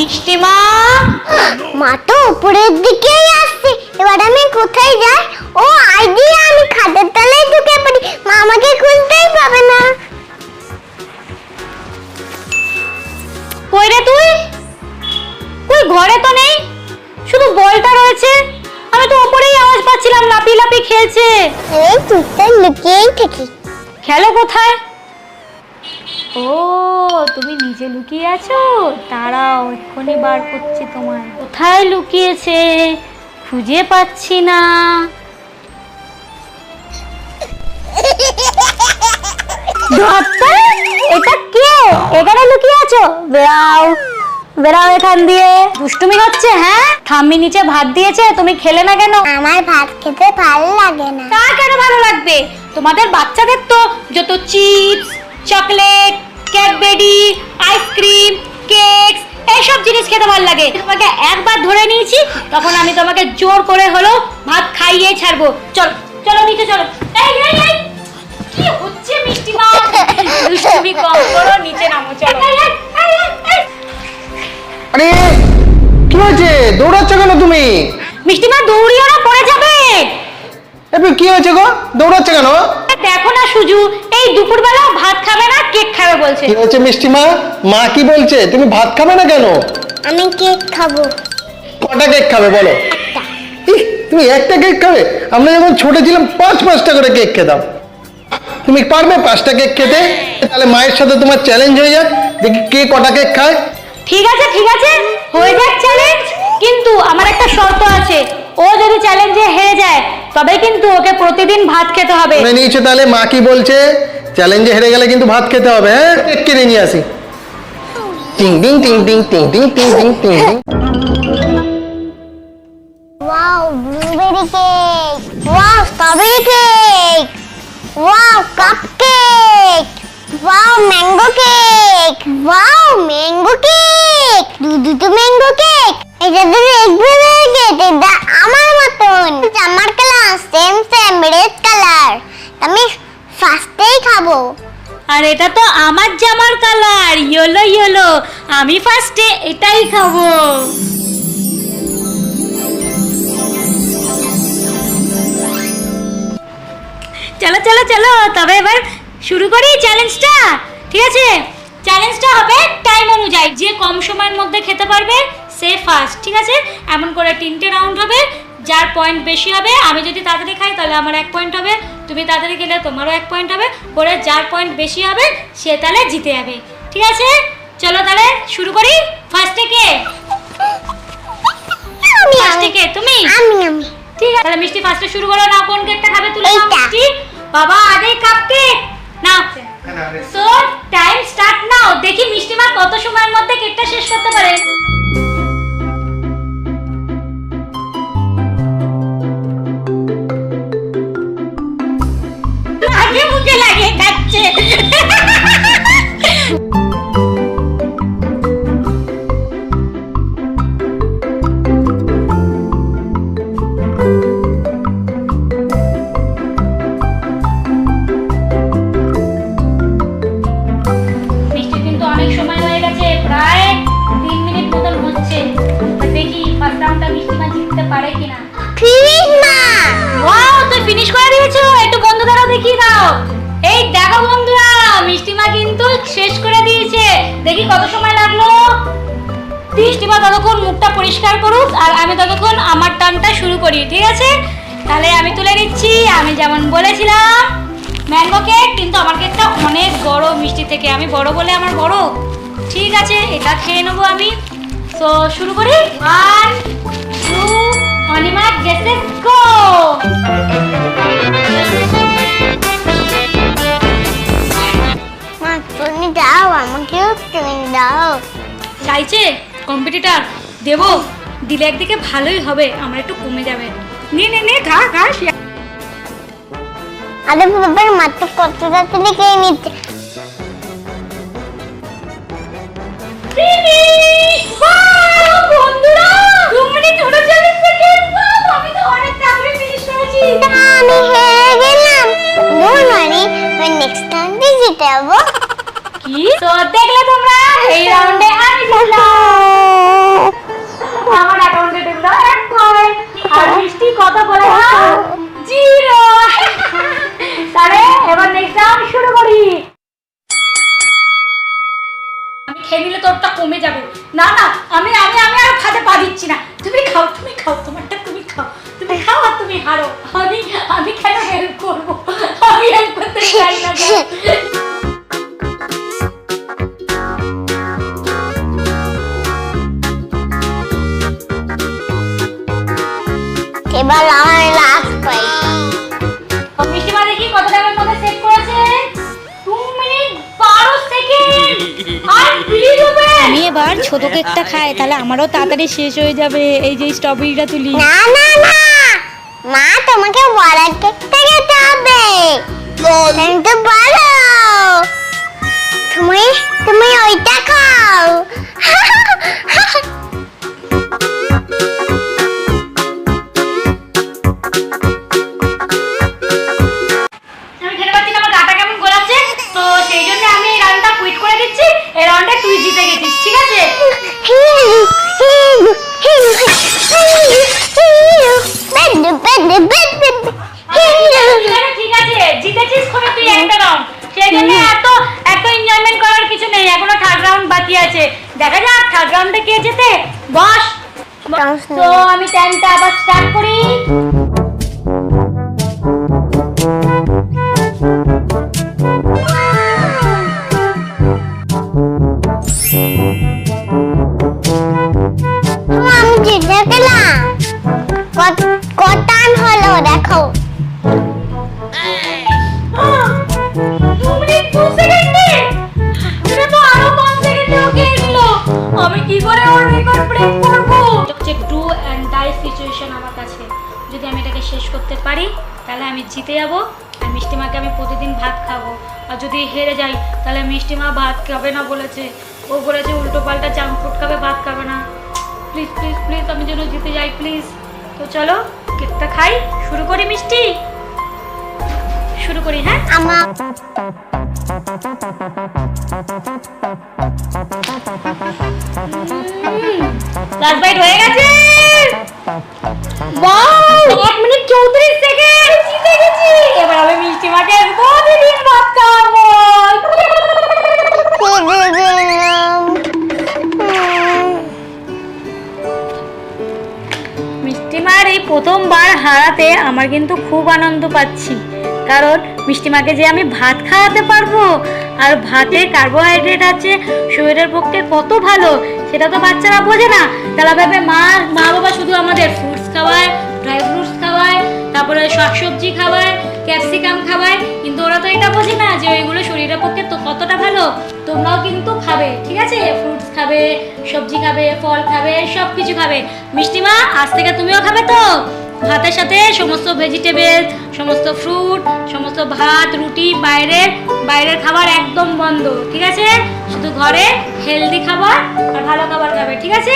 মিষ্টিমা, মা তো উপরের দিকেই আসছে, এবার আমি কোথায় যাই? ও আইডিয়া, আমি খাটের তলায় ঢুকে পড়ি, মা আমাকে খুঁজতেই পাবে না। কই রে তুই? কই ঘরে তো নেই, শুধু বলটা রয়েছে। আমি তো উপরেই আওয়াজ পাচ্ছিলাম, লাপি লাপি খেলছে। এই চুপটা লুকিয়েই থাকি। খেলো কোথায়? ও তুমি নিজে লুকিয়ে আছো, দাঁড়াও এক্ষুনি বার করছি তোমার। কোথায় লুকিয়েছে খুঁজে পাচ্ছি না। এটা কে? এখানে লুকিয়ে আছো? বেরাও বেরাও এখান দিয়ে। দুষ্টুমি হচ্ছে? হ্যাঁ, ঠাম্মি নিচে ভাত দিয়েছে, তুমি খেলে না কেন? আমার ভাত খেতে ভালো লাগে না। তা কেন ভালো লাগবে? তোমাদের বাচ্চাদের তো যত chips, chocolate, Cadbury, ice cream, cakes এইসব জিনিস খেতে ভালো লাগে। তোমাকে একবার ধরে নিয়েছি, তখন আমি তোমাকে জোর করে হলো ভাত খাইয়ে ছাড়বো। চলো চলো নিচে চলো। এই এই এই কি হচ্ছে মিষ্টিমা? দুষ্টুমি কম করো, নিচে নামো চলো। আরে কি হয়েছে, দৌড়াচ্ছ কেন তুমি? মিষ্টিমা দৌড়িও না, পড়ে যাবে। এবার কি হয়েছে গো, দৌড়াচ্ছ কেন? দেখো না সুজু, এই দুপুরবেলা ভাত খাবে না, কেক খাবে বলছে। কি হয়েছে মিষ্টিমা, মা কি বলছে? তুমি ভাত খাবে না কেন? আমি কেক খাবো। কটা কেক খাবে বলো? ইহ, তুমি একটা কেক খাবে? আমরা যখন ছোট ছিলাম 5-5টা করে কেক খেতাম। তুমি পারবে 5টা কেক খেতে? তাহলে মায়ের সাথে তোমার চ্যালেঞ্জ হয়ে যাক, দেখি কে কটা কেক খায়। ঠিক আছে ঠিক আছে, হয়ে যাক চ্যালেঞ্জ, কিন্তু আমার একটা শর্ত আছে। ও যদি চ্যালেঞ্জে হেরে যায় তবে কিন্তু ওকে প্রতিদিন ভাত খেতে হবে। শুনে নিয়েছো তাহলে মা কি বলছে? চ্যালেঞ্জে হেরে গেলে কিন্তু ভাত খেতে হবে। হ্যাঁ, কেক কিনে নিয়ে আসি। টিং টিং টিং টিং টিং টিং টিং টিং টিং। Wow, blueberry cake, wow strawberry cake, wow cupcake, wow mango cake, wow mango cake, দুটো ম্যাঙ্গো কেক। এটা তো রেড ভেলভেট, এটা আমার মতন। আমার colour same same red colour, আমি ফার্স্টেই খাবো। আর এটা তো আমার জামার কালার, ইয়েলো ইয়েলো, আমি ফার্স্টে এটাই খাবো। চলো চলো চলো, তবে এবার শুরু করি চ্যালেঞ্জটা। ঠিক আছে, চ্যালেঞ্জটা হবে টাইম অনুযায়ী, যে কম সময়ের মধ্যে খেতে পারবে সে ফার্স্ট। ঠিক আছে, এমন করে 3টে রাউন্ড হবে, যার পয়েন্ট বেশি হবে, আমি যদি তাড়াতাড়ি খাই তাহলে আমার 1 পয়েন্ট হবে, তুমি তাড়াতাড়ি খেলে তোমারও 1 পয়েন্ট হবে, করে যার পয়েন্ট বেশি হবে সে তাহলে জিতে যাবে। ঠিক আছে, চলো তাহলে শুরু করি। ফার্স্টে কে? ফার্স্টে কে? তুমি? আমি ঠিক আছে, তাহলে মিষ্টি ফার্স্টে শুরু করো। না, কোন কেকটা খাবে তুলে নাও মিষ্টি। বাবা আগে কাপকেক নাও। সো টাইম স্টার্ট নাও, দেখি মিষ্টিমা কত সময়ের মধ্যে কেকটা শেষ করতে পারে। আগে মুখে লাগিয়ে খাচ্ছে। মিষ্টি কিন্তু অনেক সময় হয়ে গেছে, প্রায় 3 মিনিট মতন হচ্ছে। দেখি ফার্স্ট রাউন্ডটা মিষ্টিমা জিততে পারে কিনা। ফিনিশ মা। ওয়াও, তুই ফিনিশ করে দিয়েছো। একটু বন্ধুদেরও দেখিয়ে দাও। এই দেখো বন্ধুরা, মিষ্টিমা কিন্তু শেষ করে দিয়েছে। দেখি কত সময় লাগলো। মিষ্টিমা ততক্ষণ মুখটা পরিষ্কার করুক, আর আমি ততক্ষণ আমার টানটা শুরু করি। ঠিক আছে, তাহলে আমি তুলে নিচ্ছি। আমি যেমন বলেছিলাম ম্যাঙ্গো কেক, কিন্তু আমার কেকটা অনেক বড় মিষ্টি থেকে, আমি বড় বলে আমার বড়। ঠিক আছে, এটা খেয়ে নেবো আমি। তো শুরু করি। 1 2 অনিমা গেসেস গো। মা তুমি দাও, আমাকেও তুমি দাও। চাইছে কম্পিটিটর দেবো, দিলে একদিকে ভালোই হবে, আমার একটু কমে যাবে। নে নে নে, খা খা। আরে বাবার মাত্র কতটা তুমি খেয়ে নিচ্ছে। বন্ধুরা 2 মিনিট 39 সেকেন্ড। আমি তো অনেক তাড়াতাড়ি ফিনিশ করেছি। আমি হেরে গেলাম। ডোন্ট ওয়ারি, আমি নেক্সট টাইমে জিতবো। কি তো দেখলে তোমরা, এই রাউন্ডে আমি জিতলাম। খেয়ে নিলে তোরটা কমে যাবে। না না, আমি আমি আমি আর খাতে পা দিচ্ছি না। তুমি খাও, তোমারটা তুমি খাও, তুমি খাও আর তুমি হারো। আমি আমি কেন হেল্প করবো? আমি হেল্প করতে চাই না। এবার আমার লাস্ট ফাইট। মিষ্টিমা দেখি কত টাইমের মধ্যে সেট করেছে। 2 মিনিট 12 সেকেন্ড। আর প্লিজ ওপেন। আমি এবার ছোট কেকটা খাই, তাহলে আমারও তাড়াতাড়ি শেষ হয়ে যাবে। এই যে স্ট্রবেরিটা তুলি। না না না, মা তোমাকে বড় কেকটা খেতে হবে। কিন্তু বলো, তুমি তুমি ওইটা খাও। আমি খেতে পাচ্ছি না, আমার গাটা কেমন গোলাচ্ছে। তো সেই জন্য আমি এই রাউন্ডটা কুইট করে দিচ্ছি। এই রাউন্ডে তুই জিতে গেছিস, ঠিক আছে? ঠিক আছে, জিতেছিস করে তুই একটা রাউন্ড। সেই জন্য এত এনজয়মেন্ট করার কিছু নেই, এখনো থার্ড রাউন্ড বাকি আছে। দেখা যাক থার্ড রাউন্ডে কে জেতে। বস। তো আমি টাইমটা আবার স্টার্ট করি। আমি জিতে গেলাম। কটান হলো দেখো। 2 মিনিট 2 সেকেন্ডে। এটা তো আরো কম সেকেন্ডে ওকে দিল। আমি কি করে ওর রেকর্ড ব্রেক করব? এটা হচ্ছে ডু এন্ড ডাই সিচুয়েশন আমার কাছে। যদি আমি এটাকে শেষ করতে পারি তাহলে আমি জিতে যাব। আর মিষ্টিমাকে আমি প্রতিদিন ভাত খাবো। আর যদি হেরে যাই তাহলে মিষ্টিমা ভাত খাবে না বলেছে। ও বলেছে উল্টো পাল্টা জাঙ্ক ফুড খাবে, ভাত খাবে না। প্লিজ প্লিজ প্লিজ আমি যেন জিতে যাই প্লিজ। তো চলো কেকটা খাই। শুরু করি মিষ্টি, শুরু করি। হ্যাঁ, আমার লাস্ট বাইট হয়ে গেছে। Wow, 1 minute 34 second. জিতে গেছি। এবার আমি মিষ্টিমাকে প্রতিদিন ভাত খাওয়াবো। মিষ্টিমার এই প্রথমবার হারাতে আমার কিন্তু খুব আনন্দ পাচ্ছি, কারণ মিষ্টিমাকে যে আমি ভাত খাওয়াতে পারবো। আর ভাতে কার্বোহাইড্রেট আছে, শরীরের পক্ষে কত ভালো সেটা তো বাচ্চারা বোঝে না। তারা ভাবে মা বাবা শুধু আমাদের ফ্রুটস খাওয়ায়, ড্রাই ফ্রুটস খাওয়ায়, তারপরে শাকসবজি খাওয়ায়, ক্যাপসিকাম খাওয়ায়, কিন্তু ওরা তো এটা বোঝে না যে ওইগুলো শরীরের পক্ষে তো কতটা ভালো। তোমরাও কিন্তু খাবে, ঠিক আছে? ফ্রুটস খাবে, সবজি খাবে, ফল খাবে, সব কিছু খাবে। মিষ্টিমা আজ থেকে তুমিও খাবে তো? ভাতের সাথে সমস্ত ভেজিটেবল, সমস্ত ফ্রুট, সমস্ত ভাত, রুটি, বাইরের খাবার একদম বন্ধ, ঠিক আছে? শুধু ঘরে হেলদি খাবার আর ভালো খাবার খাবে, ঠিক আছে?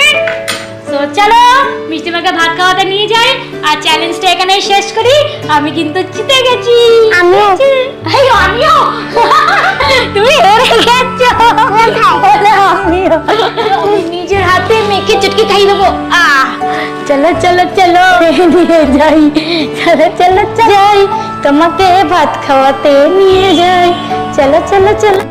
তো চলো মিষ্টিমাকে ভাত খাওয়াতে নিয়ে যাই আর চ্যালেঞ্জটা এখানেই শেষ করি। আমি কিন্তু জিতে গেছি। আমিও। আমিও। তুমি হেরে গেছো। বলে আমিও। আমি নিজের হাতে মেখে চটকে খাই দেবো। চলো চলো চলো নিয়ে যাই। চলো চলো যাই, তোমাকে ভাত খাওয়াতে নিয়ে যাই। চলো চলো চলো।